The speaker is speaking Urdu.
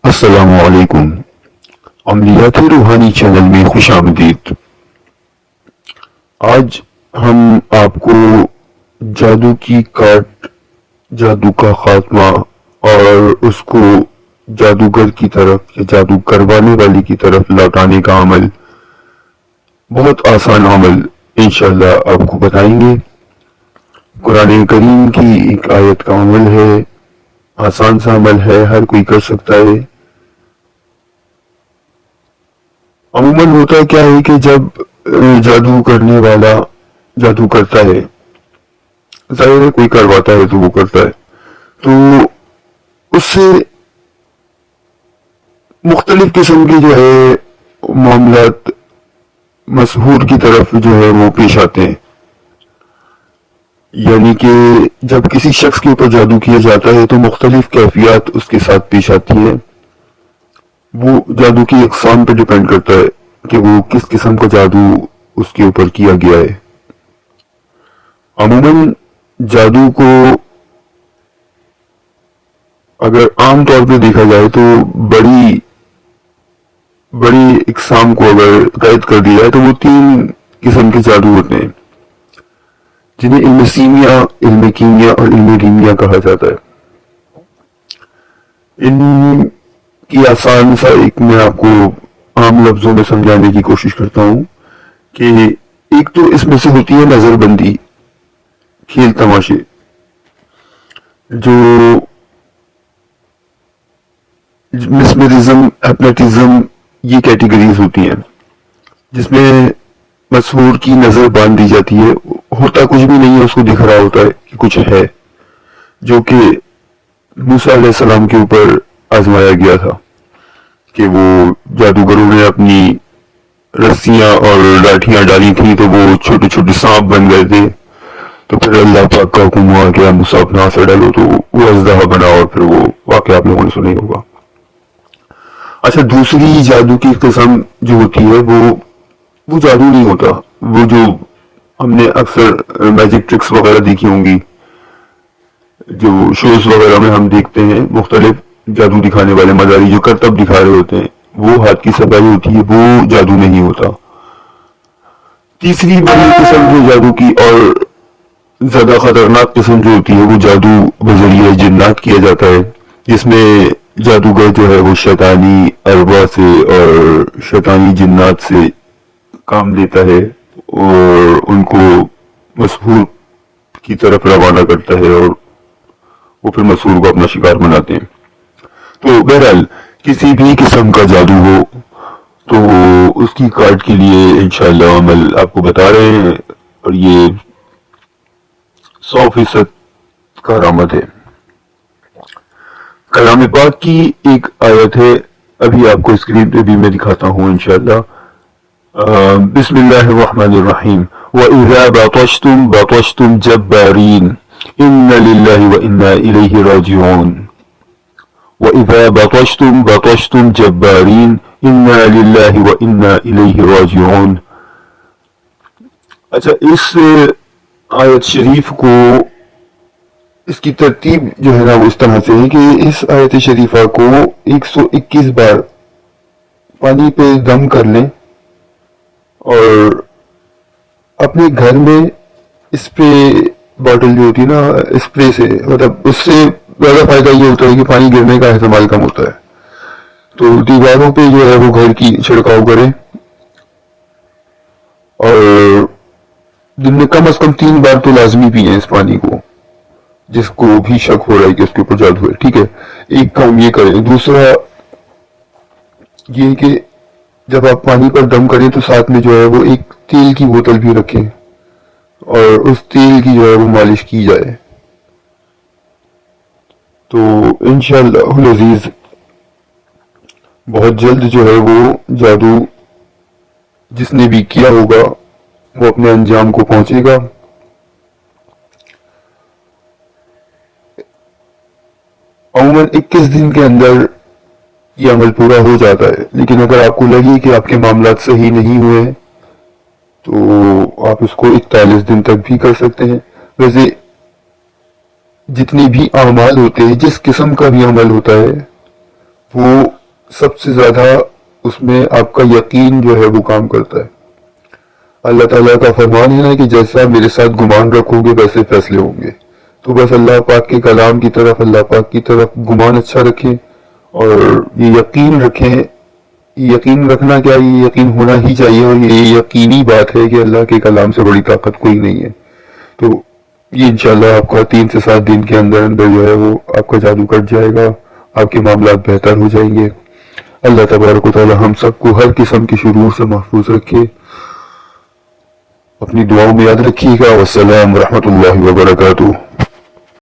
السلام علیکم۔ عملیات روحانی چینل میں خوش آمدید۔ آج ہم آپ کو جادو کی کاٹ، جادو کا خاتمہ اور اس کو جادوگر کی طرف یا جادو کروانے والی کی طرف لوٹانے کا عمل، بہت آسان عمل انشاءاللہ آپ کو بتائیں گے۔ قرآن کریم کی ایک آیت کا عمل ہے، آسان سا عمل ہے، ہر کوئی کر سکتا ہے۔ عموماً ہوتا کیا ہے کہ جب جادو کرنے والا جادو کرتا ہے، ظاہر ہے کوئی کرواتا ہے تو وہ کرتا ہے، تو اس سے مختلف قسم کے جو ہے معاملات مسحور کی طرف جو ہے وہ پیش آتے ہیں۔ یعنی کہ جب کسی شخص کے اوپر جادو کیا جاتا ہے تو مختلف کیفیات اس کے ساتھ پیش آتی ہیں۔ وہ جادو کی اقسام پہ ڈیپینڈ کرتا ہے کہ وہ کس قسم کا جادو اس کے اوپر کیا گیا ہے۔ عموماً جادو کو اگر عام طور پہ دیکھا جائے تو بڑی اقسام کو اگر قید کر دیا جائے تو وہ 3 قسم کے جادو ہوتے ہیں، جنہیں علم سیمیا، علم کیمیا اور علم ریمیا کہا جاتا ہے۔ ان کی آسان سا ایک میں آپ کو عام لفظوں میں سمجھانے کی کوشش کرتا ہوں کہ ایک تو اس میں سے ہوتی ہے نظر بندی، کھیل تماشے، جو مسمرزم، ہپنوٹزم، یہ کیٹیگریز ہوتی ہیں، جس میں مسحور کی نظر باندھ دی جاتی ہے۔ ہوتا کچھ بھی نہیں ہے، اس کو دکھ رہا ہوتا ہے کہ کچھ ہے، جو کہ موسیٰ علیہ السلام کے اوپر آزمایا گیا تھا کہ وہ جادوگروں نے اپنی رسیاں اور لاٹھیاں ڈالی تھیں تو وہ چھوٹے چھوٹے سانپ بن گئے تھے، تو پھر اللہ پاک کا حکم ہوا کہ آپ موسیٰ اپنا ہاتھ سے ڈالو تو وہ اژدہا بنا، اور پھر وہ واقعہ آپ لوگوں نے سنا ہی ہوگا۔ اچھا، دوسری جادو کی قسم جو ہوتی ہے وہ جادو نہیں ہوتا، وہ جو ہم نے اکثر میجک ٹرکس وغیرہ دیکھی ہوں گی، جو شوز وغیرہ میں ہم دیکھتے ہیں، مختلف جادو دکھانے والے مداری جو کرتب دکھا رہے ہوتے ہیں، وہ ہاتھ کی صفائی ہوتی ہے، وہ جادو نہیں ہوتا۔ تیسری بڑی قسم جو جادو کی اور زیادہ خطرناک قسم جو ہوتی ہے وہ جادو بذریعہ جنات کیا جاتا ہے، جس میں جادوگر جو ہے وہ شیطانی ارواح سے اور شیطانی جنات سے کام لیتا ہے اور ان کو مسحور کی طرف روانہ کرتا ہے، اور وہ پھر مسحور کو اپنا شکار بناتے ہیں۔ تو بہرحال کسی بھی قسم کا جادو ہو تو اس کی کارڈ کے لیے انشاءاللہ عمل آپ کو بتا رہے ہیں، اور یہ 100% کارآمد ہے۔ کلام پاک کی ایک آیت ہے، ابھی آپ کو اسکرین پہ بھی میں دکھاتا ہوں انشاءاللہ۔ بسم اللہ الرحمن الرحیم۔ وَإِذَا بَطَشْتُمْ بَطَشْتُمْ جَبَّارِينَ إِنَّ لِلَّهِ وَإِنَّا إِلَيْهِ رَاجِعُونَ۔ وَإِذَا بَطَشْتُمْ بَطَشْتُمْ جَبَّارِينَ إِنَّا لِلَّهِ وَإِنَّا إِلَيْهِ رَاجِعُونَ۔ اچھا، اس آیت شریف کو، اس کی ترتیب جو ہے نا وہ اس طرح سے ہے کہ اس آیت شریفہ کو 121 بار پانی پہ دم کر لیں، اور اپنے گھر میں اسپرے باٹل جو ہوتی ہے نا، اسپرے سے، مطلب اس سے زیادہ فائدہ یہ ہوتا ہے کہ پانی گرنے کا احتمال کم ہوتا ہے، تو دیواروں پہ جو ہے وہ گھر کی چھڑکاؤ کریں، اور دن میں کم از کم 3 بار تو لازمی پئیں اس پانی کو، جس کو بھی شک ہو رہا ہے کہ اس کے اوپر جادو ہے، ٹھیک ہے۔ ایک کام یہ کریں۔ دوسرا یہ کہ جب آپ پانی پر دم کریں تو ساتھ میں جو ہے وہ ایک تیل کی بوتل بھی رکھیں، اور اس تیل کی جو ہے وہ مالش کی جائے، تو انشاءاللہ العزیز بہت جلد جو ہے وہ جادو جس نے بھی کیا ہوگا وہ اپنے انجام کو پہنچے گا۔ عموماً 21 دن کے اندر یہ عمل پورا ہو جاتا ہے، لیکن اگر آپ کو لگے کہ آپ کے معاملات صحیح نہیں ہوئے تو آپ اس کو 41 دن تک بھی کر سکتے ہیں۔ ویسے جتنے بھی اعمال ہوتے ہیں، جس قسم کا بھی عمل ہوتا ہے، وہ سب سے زیادہ اس میں آپ کا یقین جو ہے وہ کام کرتا ہے. اللہ تعالیٰ کا فرمان ہے نا کہ جیسا میرے ساتھ گمان رکھو گے ویسے فیصلے ہوں گے. تو بس اللہ پاک کے کلام کی طرف، اللہ پاک کی طرف گمان اچھا رکھیں اور یہ یقین رکھیں. یقین رکھنا کیا، یہ یقین ہونا ہی چاہیے، اور یہ یقینی بات ہے کہ اللہ کے کلام سے بڑی طاقت کوئی نہیں ہے. تو یہ انشاءاللہ آپ کا 3 سے 7 دن کے اندر جو ہے وہ آپ کا جادو کٹ جائے گا، آپ کے معاملات بہتر ہو جائیں گے. اللہ تبارک و تعالی ہم سب کو ہر قسم کی شرور سے محفوظ رکھے. اپنی دعاؤں میں یاد رکھیے گا. والسلام ورحمۃ اللہ وبرکاتہ.